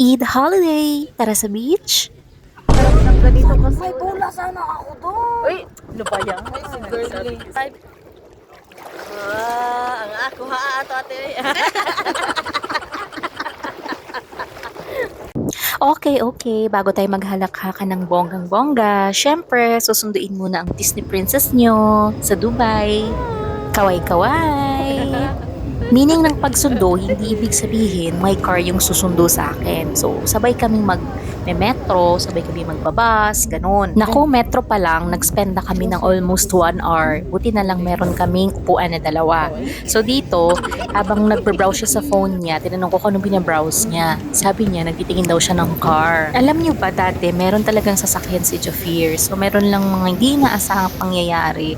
Eid holiday! Tara sa beach! Ng ganito kasi. May bola sana ako doon. Uy, ano ba yan? Ay, si girly. Ang ako ha ato ate. Okay. Bago tayo maghalakhakan ng bonggang-bongga, syempre, susunduin muna ang Disney princess nyo sa Dubai. Kaway-kaway! Meaning ng pagsundo, hindi ibig sabihin may car yung susundo sa akin. So, sabay kaming metro, sabay kami magbabas, ganun. Naku, metro pa lang, nag-spend na kami ng almost 1 hour. Buti na lang meron kaming upuan na dalawa. So, dito, habang nagbe-browse siya sa phone niya, tinanong ko kung anong binabrowse niya. Sabi niya, nagtitingin daw siya ng car. Alam niyo ba dati, meron talagang sasakyan si Jafir. So, meron lang mga hindi inaasahang pangyayari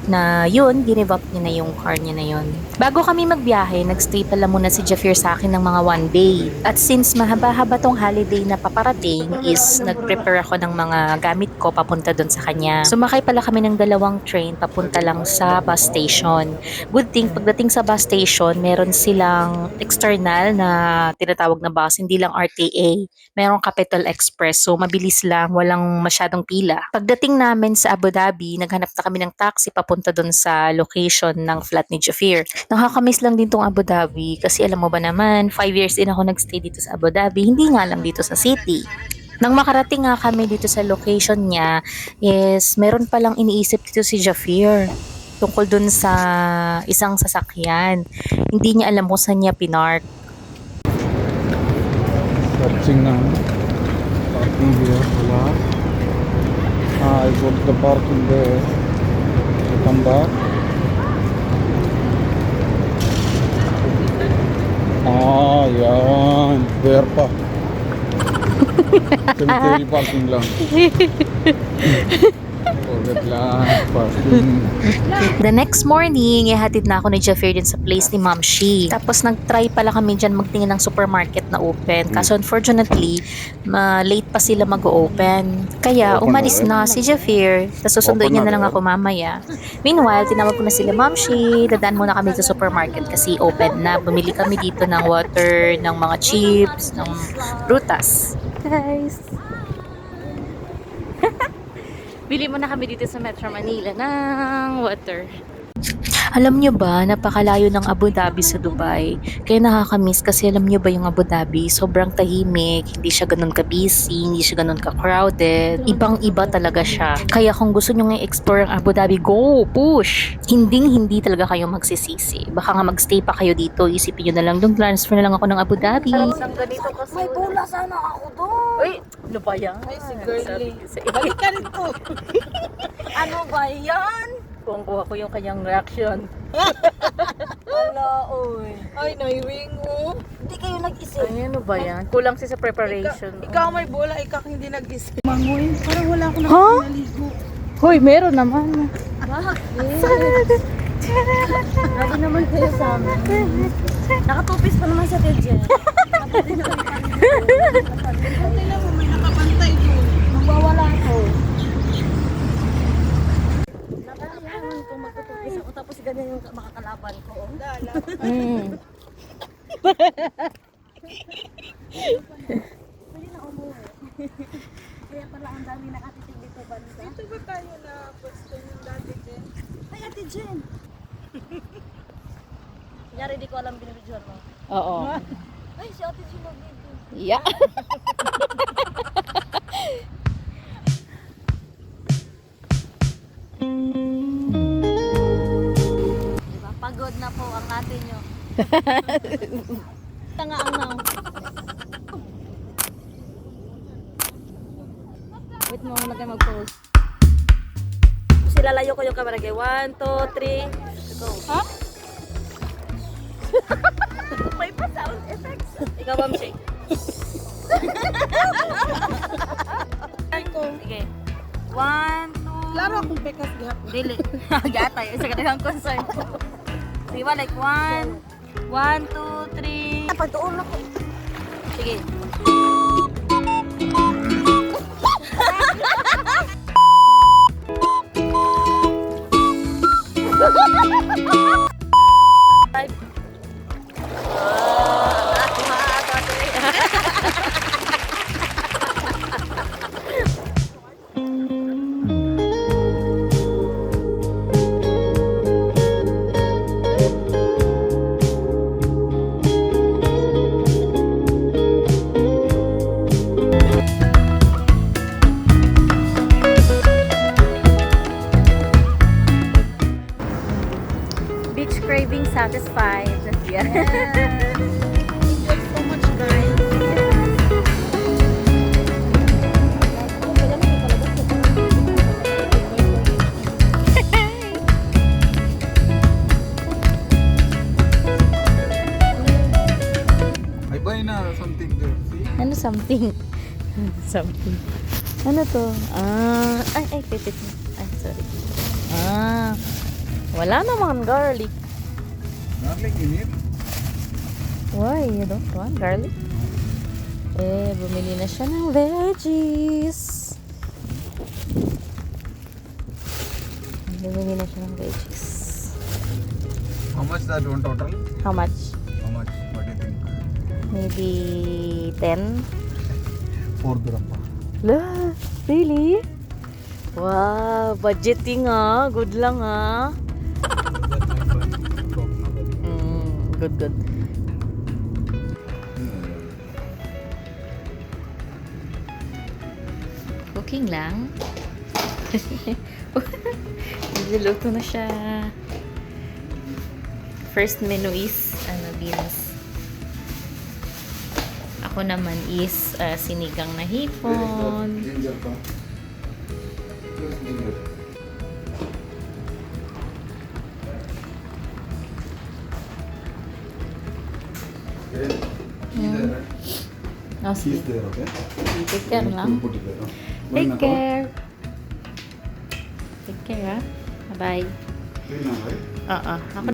na yun, give up niya na yung car niya na yun. Bago kami magbiyahe, nagstay pala muna si Jafir sa akin ng mga 1 day. At since mahaba-haba tong holiday na paparating, is nag-prepare ako ng mga gamit ko papunta doon sa kanya. Sumakay pala kami ng 2 train papunta lang sa bus station. Good thing, pagdating sa bus station, meron silang external na tinatawag na bus, hindi lang RTA. Merong Capital Express, so mabilis lang, walang masyadong pila. Pagdating namin sa Abu Dhabi, naghanap na kami ng taxi papunta doon sa location ng flat ni Jafir. Nakakamiss lang din tong Abu Dhabi kasi alam mo ba naman, 5 years din ako nagstay dito sa Abu Dhabi, hindi nga lang dito sa city. Nang makarating nga kami dito sa location niya, is meron palang iniisip dito si Jafir tungkol dun sa isang sasakyan. Hindi niya alam kung saan niya pinark. Searching na parking here, wala. I put the parking there. I come back. Yan. There pa. Cemetery parking lang. Forget lang. Parking. The next morning, ihatid na ako ni Jafir din sa place ni Ma'am Shi. Tapos nag-try pala kami dyan magtingin ng supermarket na open. Kaso unfortunately, late pa sila mag-open. Kaya Open umalis na na si Jafir. Tapos susunduin Open niya na na lang rin. ako mamaya. Meanwhile, tinawag ko na sila Ma'am Shi. Dadaan muna kami sa supermarket kasi open na. Bumili kami dito ng water, ng mga chips, ng prutas. Guys! Bili muna kami dito sa Metro Manila ng water. Alam nyo ba, napakalayo ng Abu Dhabi sa Dubai. Kaya nakakamiss kasi alam nyo ba yung Abu Dhabi, sobrang tahimik, hindi siya ganun ka-busy, hindi siya ganun ka-crowded. Ibang-iba talaga siya. Kaya kung gusto nyo i-explore ang Abu Dhabi, go! Push! Hindi talaga kayo magsisisi. Baka nga magstay pa kayo dito, isipin nyo na lang, yung transfer na lang ako ng Abu Dhabi. Ng ganito kasi. May bola sana ako doon. Uy, ano ba yan? Ay, si girly. Balik ka rito. Ano ba yan? Kung kuha ko yung kanyang reaction. Ala, oy. Ay, naiwing oh. Hindi kayo nag-isip. Ay, ano ba yan? Kulang siya sa preparation. Ikaw may bola, ikaw hindi nag-isip. Mangoy, parang wala akong Huh? naligo. Hoy, meron naman. Grabe naman kayo sa amin. Nakatupis pa naman sa Tejen. Buti lang mo, may nakabantay doon. Magwawala ako. Nakakayahan kung magtutupis ako tapos ganyan yung makakalaban ko. Pwede na umuwi. Kaya pala ang dami nakatitig dito banda. Dito ba tayo na pwesto yung dati, Jen? Ay, Ate Jen! Kunyari, di ko alam binibidyohan mo. Oo. Ay, si Ate Jen nag-video. Yeah. Diba? Pagod na po ang ate nyo. Tanga ang now. Wait mo, wala kayo mag-post. Sila layo ko yung camera kay 1, 2, 3, go. Ha? May pa sound effects. Ikaw, Ma'am Shake. Sige. 1, 2. Laro akong pekas gihap. Dili. Gatay. Isa ka dagang concern. Sige ba, like 1, 1, 2, 3. Pagtuon ako. Sige. Five. Ako ha, ate. Ano something? Something. Ano to? Ay, wait. Ay, sorry. Wala naman garlic. Garlic in it. Why? You don't want garlic? Bumili na siya ng veggies. Bumili na siya ng veggies. How much that one total? How much? How much? What do you think? Maybe 10? 4 dirham pa. La, really? Wow, budgeting Good lang Good. Cooking lang. Nagluluto na siya. First menu is beans. Ako naman is sinigang na hipon. Ginger pa. Ginger. Oh, sige. He's there, okay? Take care lang. Put it there. Take care. Take care, Bye-bye. Clean now, right? Ako